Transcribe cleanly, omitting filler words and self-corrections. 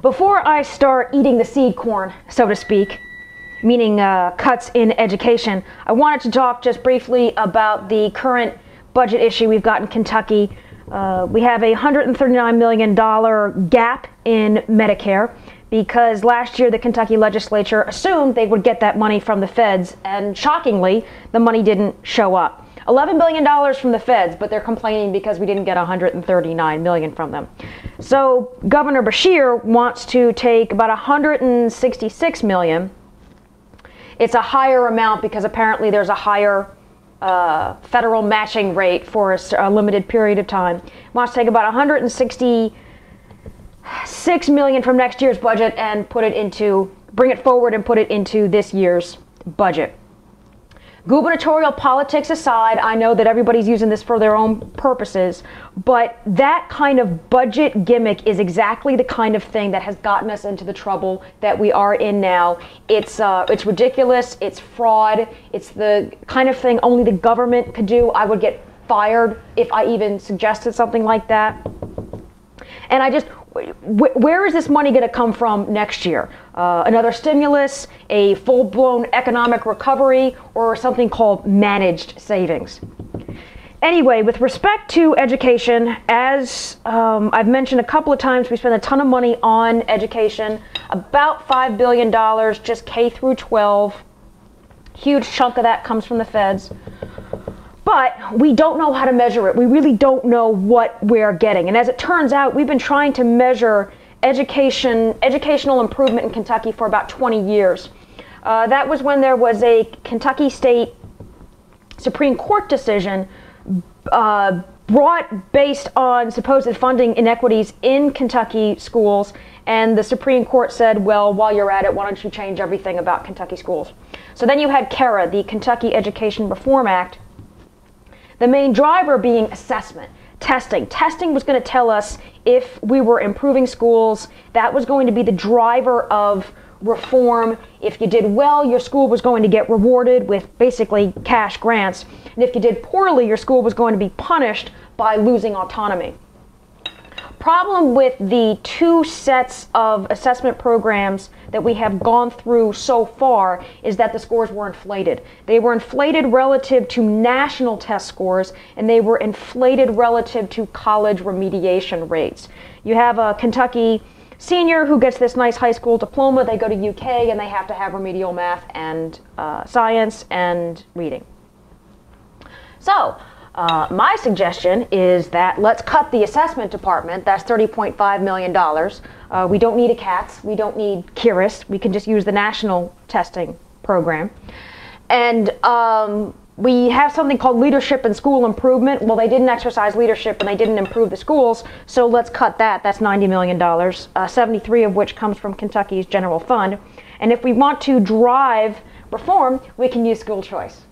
Before I start eating the seed corn, so to speak, meaning cuts in education, I wanted to talk just briefly about the current budget issue we've got in Kentucky. We have a $139 million gap in Medicare because last year the Kentucky legislature assumed they would get that money from the feds, and shockingly, the money didn't show up. $11 billion from the feds, but they're complaining because we didn't get $139 million from them. So Governor Beshear wants to take about $166 million. It's a higher amount because apparently there's a higher federal matching rate for a limited period of time. Wants to take about $166 million from next year's budget and bring it forward and put it into this year's budget. Gubernatorial politics aside, I know that everybody's using this for their own purposes, but that kind of budget gimmick is exactly the kind of thing that has gotten us into the trouble that we are in now. It's ridiculous, it's fraud, it's the kind of thing only the government could do. I would get fired if I even suggested something like that. And where is this money going to come from next year? Another stimulus, a full-blown economic recovery, or something called managed savings? Anyway, with respect to education, as I've mentioned a couple of times, we spend a ton of money on education, about $5 billion, just K through 12. Huge chunk of that comes from the feds. But we don't know how to measure it. We really don't know what we're getting. And as it turns out, we've been trying to measure educational improvement in Kentucky for about 20 years. That was when there was a Kentucky State Supreme Court decision brought based on supposed funding inequities in Kentucky schools. And the Supreme Court said, well, while you're at it, why don't you change everything about Kentucky schools? So then you had KERA, the Kentucky Education Reform Act. The main driver being assessment, testing. Testing was going to tell us if we were improving schools. That was going to be the driver of reform. If you did well, your school was going to get rewarded with basically cash grants. And if you did poorly, your school was going to be punished by losing autonomy. Problem with the two sets of assessment programs that we have gone through so far is that the scores were inflated. They were inflated relative to national test scores, and they were inflated relative to college remediation rates. You have a Kentucky senior who gets this nice high school diploma. They go to UK and they have to have remedial math and science and reading. So my suggestion is that let's cut the assessment department. That's $30.5 million. We don't need a CATS. We don't need CURIS. We can just use the national testing program. And we have something called leadership and school improvement. Well, they didn't exercise leadership and they didn't improve the schools, so let's cut that. That's $90 million, 73 of which comes from Kentucky's general fund. And if we want to drive reform, we can use school choice.